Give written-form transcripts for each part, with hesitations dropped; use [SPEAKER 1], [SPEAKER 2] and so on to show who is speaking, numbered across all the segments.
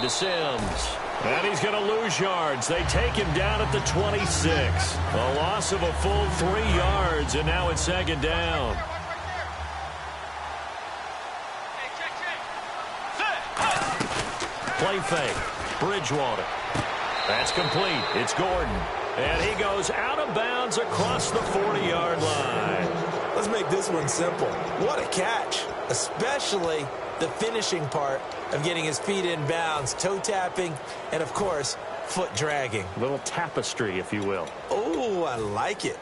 [SPEAKER 1] to Sims. And he's going to lose yards. They take him down at the 26. A loss of a full 3 yards, and now it's second down. Play fake. Bridgewater. That's complete. It's Gordon. And he goes out of bounds across the 40-yard line.
[SPEAKER 2] Let's make this one simple. What a catch, especially the finishing part of getting his feet in bounds, toe tapping, and, of course, foot dragging.
[SPEAKER 1] A little tapestry, if you will.
[SPEAKER 2] Oh, I like it.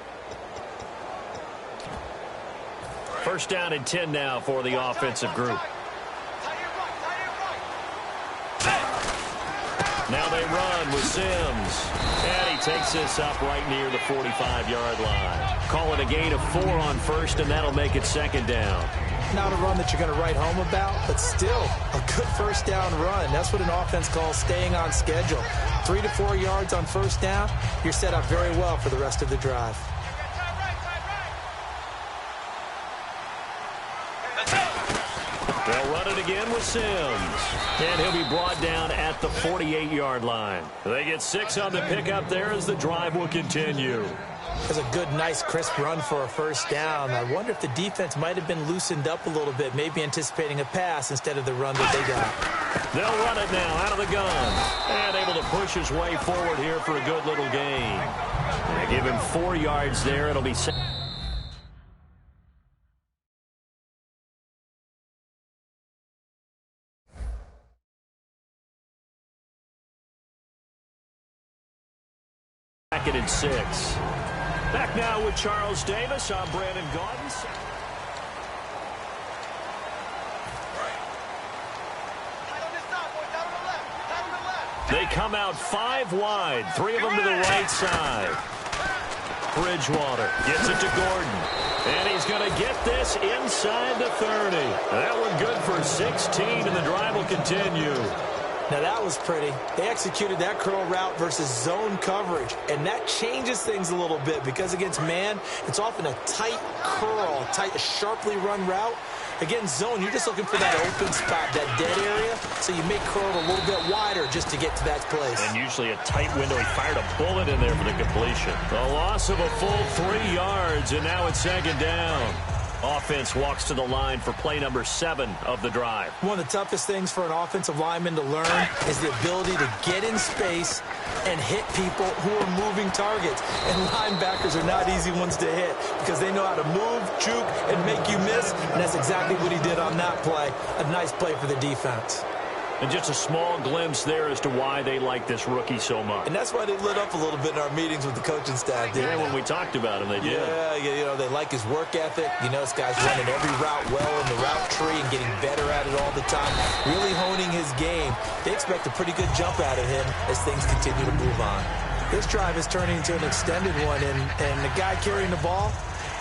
[SPEAKER 1] First down and 10 now for the offensive group. Now they run with Sims. And he takes this up right near the 45-yard line. Call it a gain of 4 on first, and that'll make it second down.
[SPEAKER 2] Not a run that you're going to write home about, but still a good first down run. That's what an offense calls staying on schedule. 3 to 4 yards on first down, you're set up very well for the rest of the drive.
[SPEAKER 1] They'll run it again with Sims. And he'll be brought down at the 48-yard line. They get 6 on the pickup there as the drive will continue.
[SPEAKER 2] That's a good, nice, crisp run for a first down. I wonder if the defense might have been loosened up a little bit, maybe anticipating a pass instead of the run that they got.
[SPEAKER 1] They'll run it now out of the gun. And able to push his way forward here for a good little gain. They give him 4 yards there. It'll be... Second and 6. Back now with Charles Davis. I'm Brandon Gaudens. They come out 5 wide. 3 of them to the right side. Bridgewater gets it to Gordon. And he's going to get this inside the 30. That one good for 16, and the drive will continue.
[SPEAKER 2] Now, that was pretty. They executed that curl route versus zone coverage, and that changes things a little bit because against man, it's often a tight curl, a sharply run route. Against zone, you're just looking for that open spot, that dead area, so you make curl a little bit wider just to get to that place.
[SPEAKER 1] And usually a tight window. He fired a bullet in there for the completion. A loss of a full 3 yards, and now it's second down. Offense walks to the line for play number 7 of the drive.
[SPEAKER 2] One of the toughest things for an offensive lineman to learn is the ability to get in space and hit people who are moving targets. And linebackers are not easy ones to hit because they know how to move, juke, and make you miss. And that's exactly what he did on that play. A nice play for the defense.
[SPEAKER 1] And just a small glimpse there as to why they like this rookie so much.
[SPEAKER 2] And that's why they lit up a little bit in our meetings with the coaching staff, didn't they?
[SPEAKER 1] When we talked about him, they did.
[SPEAKER 2] Yeah, you know, they like his work ethic. You know, this guy's running every route well in the route tree and getting better at it all the time, really honing his game. They expect a pretty good jump out of him as things continue to move on. This drive is turning into an extended one, and the guy carrying the ball,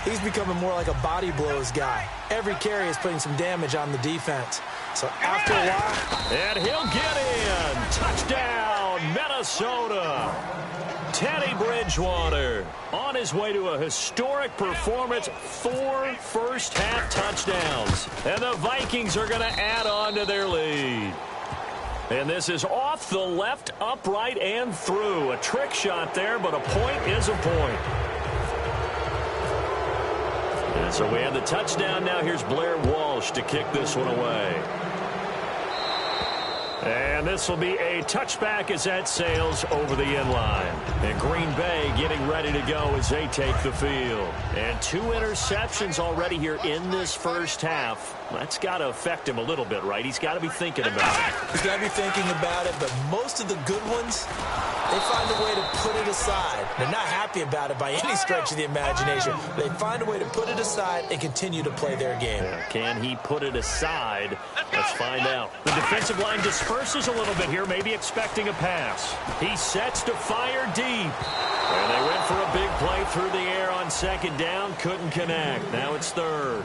[SPEAKER 2] he's becoming more like a body blows guy. Every carry is putting some damage on the defense. So after a while...
[SPEAKER 1] And he'll get in. Touchdown, Minnesota. Teddy Bridgewater on his way to a historic performance. 4 first-half touchdowns. And the Vikings are going to add on to their lead. And this is off the left, upright, and through. A trick shot there, but a point is a point. And so we have the touchdown. Now here's Blair Walsh to kick this one away. And this will be a touchback as that sails over the end line. And Green Bay getting ready to go as they take the field. And 2 interceptions already here in this first half. That's got to affect him a little bit, right? He's got to be thinking about it.
[SPEAKER 2] He's got to be thinking about it, but most of the good ones, they find a way to put it aside. They're not happy about it by any stretch of the imagination. They find a way to put it aside and continue to play their game.
[SPEAKER 1] Can he put it aside? Let's find out. The defensive line disperses a little bit here, maybe expecting a pass. He sets to fire deep. And they went for a big play through the air on second down. Couldn't connect. Now it's third.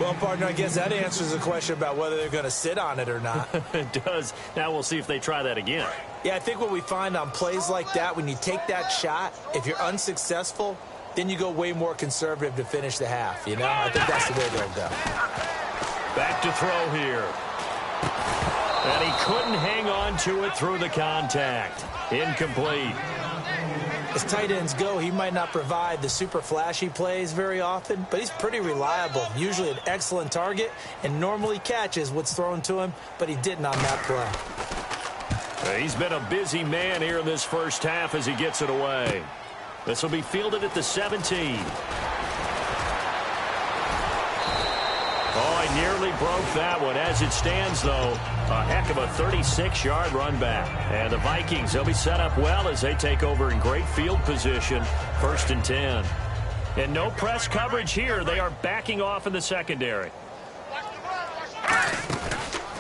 [SPEAKER 2] Well, partner, I guess that answers the question about whether they're going to sit on it or not.
[SPEAKER 1] It does. Now we'll see if they try that again.
[SPEAKER 2] Yeah, I think what we find on plays like that, when you take that shot, if you're unsuccessful, then you go way more conservative to finish the half, you know? I think that's the way they'll go.
[SPEAKER 1] Back to throw here. And he couldn't hang on to it through the contact. Incomplete.
[SPEAKER 2] As tight ends go, he might not provide the super flashy plays very often, but he's pretty reliable, usually an excellent target, and normally catches what's thrown to him, but he didn't on that play.
[SPEAKER 1] He's been a busy man here in this first half as he gets it away. This will be fielded at the 17. Oh, he nearly broke that one. As it stands, though, a heck of a 36-yard run back. And the Vikings, they'll be set up well as they take over in great field position, 1st and 10. And no press coverage here. They are backing off in the secondary.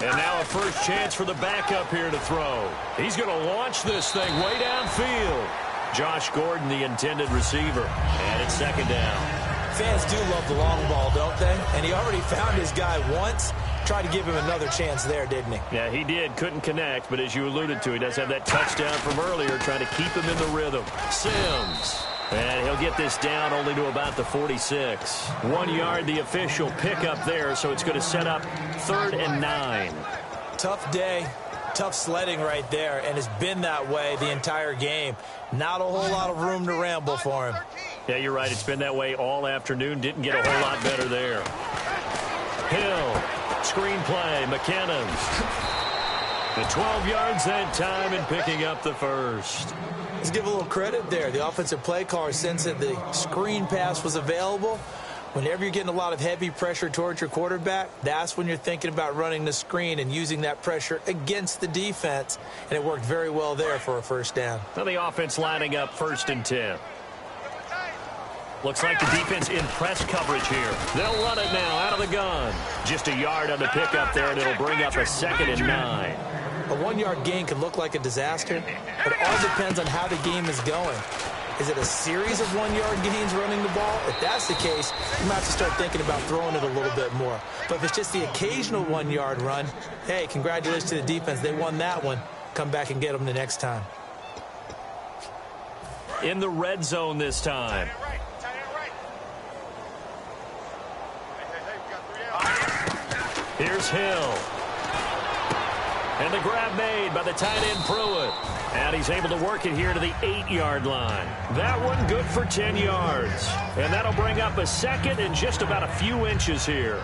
[SPEAKER 1] And now a first chance for the backup here to throw. He's going to launch this thing way downfield. Josh Gordon, the intended receiver. And it's 2nd down.
[SPEAKER 2] Fans do love the long ball, don't they? And he already found his guy once. Tried to give him another chance there, didn't he?
[SPEAKER 1] Yeah, he did. Couldn't connect, but as you alluded to, he does have that touchdown from earlier, trying to keep him in the rhythm. Sims. And he'll get this down only to about the 46. 1 yard, the official pickup there, so it's going to set up 3rd and 9.
[SPEAKER 2] Tough day. Tough sledding right there, and it's been that way the entire game. Not a whole lot of room to ramble for him.
[SPEAKER 1] Yeah, you're right. It's been that way all afternoon. Didn't get a whole lot better there. Hill. Screen play. McKinnon's. The 12 yards that time and picking up the first.
[SPEAKER 2] Let's give a little credit there. The offensive play caller sensed that the screen pass was available. Whenever you're getting a lot of heavy pressure towards your quarterback, that's when you're thinking about running the screen and using that pressure against the defense. And it worked very well there for a first down.
[SPEAKER 1] Now the offense lining up 1st and 10. Looks like the defense in press coverage here. They'll run it now out of the gun. Just a yard on the pickup there, and it'll bring up a 2nd and 9.
[SPEAKER 2] A 1 yard gain can look like a disaster, but it all depends on how the game is going. Is it a series of 1 yard gains running the ball? If that's the case, you might have to start thinking about throwing it a little bit more. But if it's just the occasional 1 yard run, hey, congratulations to the defense. They won that one. Come back and get them the next time.
[SPEAKER 1] In the red zone this time. Here's Hill. And the grab made by the tight end Pruitt. And he's able to work it here to the 8-yard line. That one good for 10 yards. And that'll bring up a 2nd and just about a few inches here.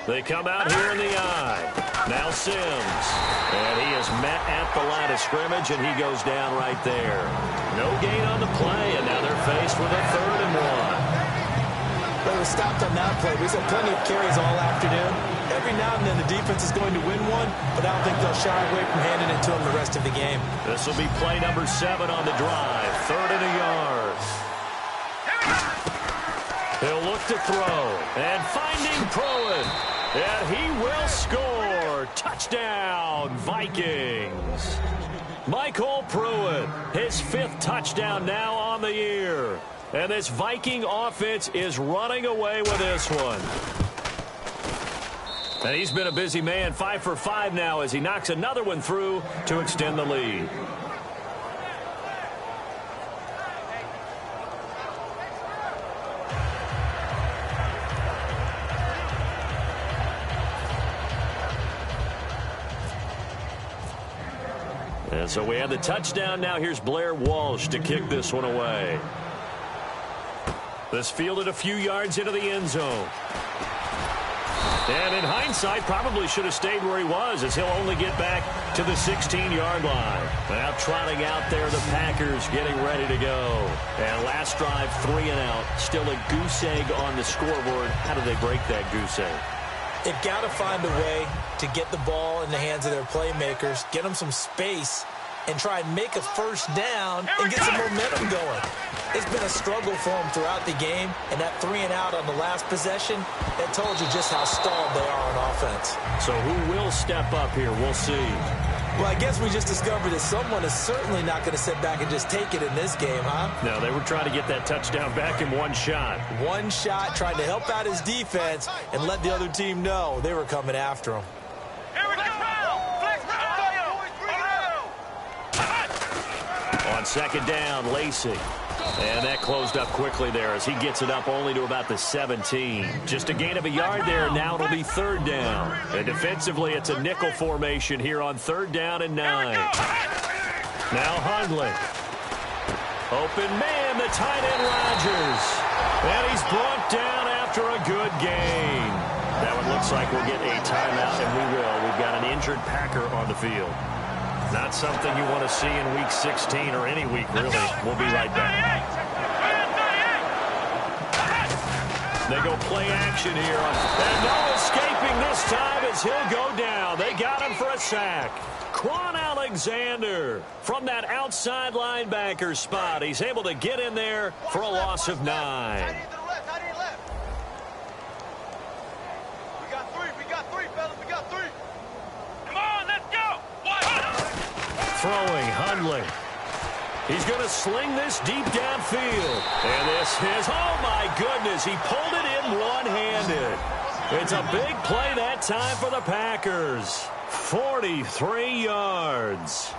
[SPEAKER 1] They come out here in the eye. Now Sims. And he is met at the line of scrimmage, and he goes down right there. No gain on the play, and now they're faced with a 3rd and 1.
[SPEAKER 2] They were stopped on that play. We saw plenty of carries all afternoon. Every now and then the defense is going to win one, but I don't think they'll shy away from handing it to them the rest of the game.
[SPEAKER 1] This will be play number 7 on the drive. 3rd and a yard. He'll look to throw. And finding Pruitt. And he will score. Touchdown, Vikings. Michael Pruitt, his 5th touchdown now on the year. And this Viking offense is running away with this one. And he's been a busy man, 5 for 5 now as he knocks another one through to extend the lead. And so we have the touchdown. Now here's Blair Walsh to kick this one away. This fielded a few yards into the end zone. And in hindsight, probably should have stayed where he was, as he'll only get back to the 16-yard line. Now trotting out there, the Packers getting ready to go. And last drive, 3 and out. Still a goose egg on the scoreboard. How do they break that goose egg?
[SPEAKER 2] They've got to find a way to get the ball in the hands of their playmakers, get them some space, and try and make a first down and get some momentum going. It's been a struggle for them throughout the game, and that 3 and out on the last possession, that told you just how stalled they are on offense.
[SPEAKER 1] So who will step up here? We'll see.
[SPEAKER 2] Well, I guess we just discovered that someone is certainly not going to sit back and just take it in this game, huh?
[SPEAKER 1] No, they were trying to get that touchdown back in one shot.
[SPEAKER 2] One shot, trying to help out his defense and let the other team know they were coming after him.
[SPEAKER 3] Here we go!
[SPEAKER 1] second down, Lacey. And that closed up quickly there as he gets it up only to about the 17. Just a gain of a yard there. Now it'll be third down. And defensively, it's a nickel formation here on third down and 9. Now Hundley. Open man, the tight end Rodgers. And he's brought down after a good gain. That one looks like we'll get a timeout, and we will. We've got an injured Packer on the field. Not something you want to see in Week 16 or any week, really. We'll be right back. They go play action here. And no escaping this time as he'll go down. They got him for a sack. Quan Alexander from that outside linebacker spot. He's able to get in there for a loss of 9. Throwing, Hundley. He's going to sling this deep downfield. And this is, oh my goodness, he pulled it in one-handed. It's a big play that time for the Packers. 43 yards.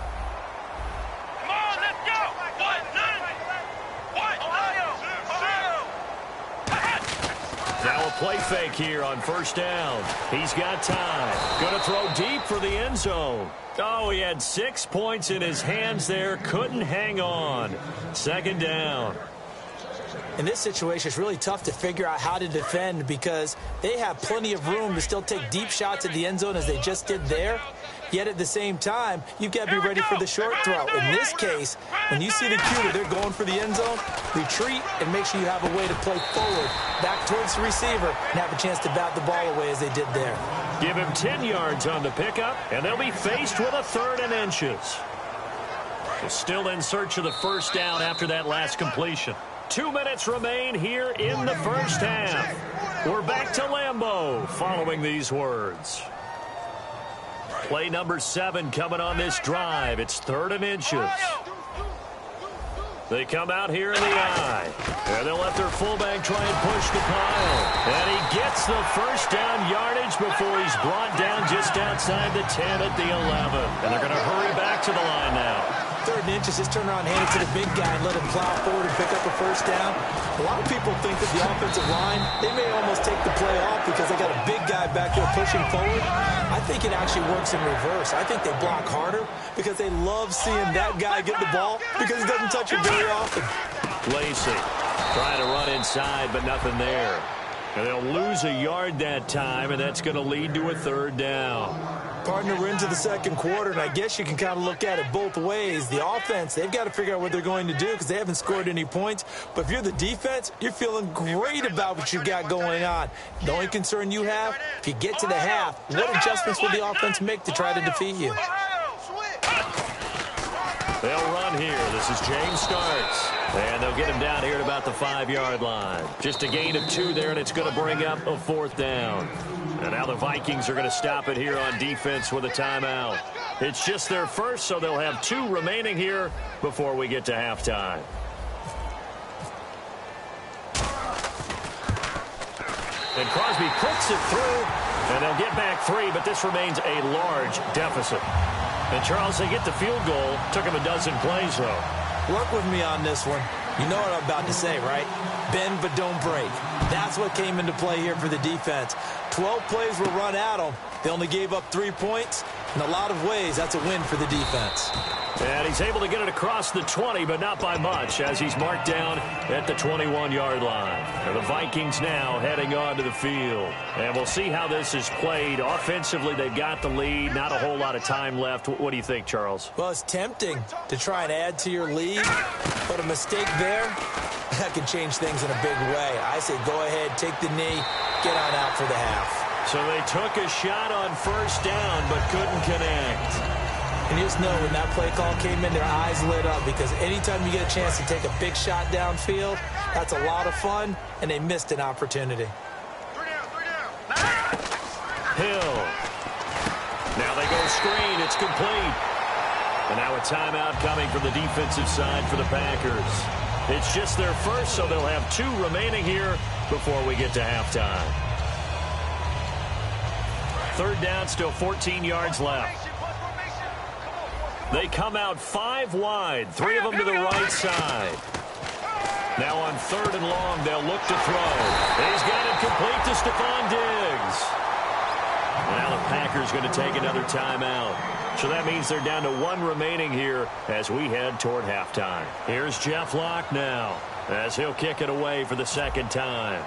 [SPEAKER 3] Come on, let's go.
[SPEAKER 1] Now a play fake here on first down. He's got time. Going to throw deep for the end zone. Oh, he had 6 points in his hands there. Couldn't hang on. Second down.
[SPEAKER 2] In this situation, it's really tough to figure out how to defend because they have plenty of room to still take deep shots at the end zone as they just did there. Yet at the same time, you've got to be ready for the short throw. In this case, when you see the cue that they're going for the end zone, retreat and make sure you have a way to play forward, back towards the receiver, and have a chance to bat the ball away as they did there.
[SPEAKER 1] Give him 10 yards on the pickup, and they'll be faced with a 3rd and inches. Still in search of the first down after that last completion. 2 minutes remain here in the first half. We're back to Lambeau following these words. Play number 7 coming on this drive. It's 3rd and inches. They come out here in the eye. And they'll let their fullback try and push the pile. And he gets the first down yardage before he's brought down just outside the 10 at the 11. And they're going to hurry back to the line now.
[SPEAKER 2] 3rd and inches, just turn around, hand it to the big guy and let him plow forward and pick up a first down. A lot of people think that the offensive line, they may almost take the play off because they got a big guy back there pushing forward. I think it actually works in reverse. I think they block harder because they love seeing that guy get the ball because he doesn't touch it very often.
[SPEAKER 1] Lacey trying to run inside, but nothing there. And they'll lose a yard that time, and that's going to lead to a 3rd down.
[SPEAKER 2] Partner, we're into the second quarter, and I guess you can kind of look at it both ways. The offense, they've got to figure out what they're going to do because they haven't scored any points. But if you're the defense, you're feeling great about what you've got going on. The only concern you have, if you get to the half, what adjustments will the offense make to try to defeat you?
[SPEAKER 1] They'll run here. This is James Starks. And they'll get him down here at about the 5-yard line. Just a gain of 2 there, and it's going to bring up a 4th down. And now the Vikings are going to stop it here on defense with a timeout. It's just their first, so they'll have 2 remaining here before we get to halftime. And Crosby puts it through, and they'll get back 3, but this remains a large deficit. And, Charles, they get the field goal. Took him a dozen plays, though.
[SPEAKER 2] Work with me on this one. You know what I'm about to say, right? Bend but don't break. That's what came into play here for the defense. 12 plays were run at them. They only gave up 3 points. In a lot of ways, that's a win for the defense.
[SPEAKER 1] And he's able to get it across the 20, but not by much, as he's marked down at the 21-yard line. And the Vikings now heading onto the field. And we'll see how this is played. Offensively, they've got the lead. Not a whole lot of time left. What do you think, Charles?
[SPEAKER 2] Well, it's tempting to try and add to your lead, but a mistake there, that could change things in a big way. I say go ahead, take the knee, get on out for the half.
[SPEAKER 1] So they took a shot on first down, but couldn't connect.
[SPEAKER 2] And you just know when that play call came in, their eyes lit up because anytime you get a chance to take a big shot downfield, that's a lot of fun, and they missed an opportunity.
[SPEAKER 1] Hill. Now they go screen. It's complete. And now a timeout coming from the defensive side for the Packers. It's just their first, so they'll have 2 remaining here before we get to halftime. 3rd down, still 14 yards left. They come out 5 wide, 3 of them to the right side. Now on 3rd and long, they'll look to throw. He's got it complete to Stephon Diggs. Now the Packers going to take another timeout. So that means they're down to 1 remaining here as we head toward halftime. Here's Jeff Locke now as he'll kick it away for the 2nd time.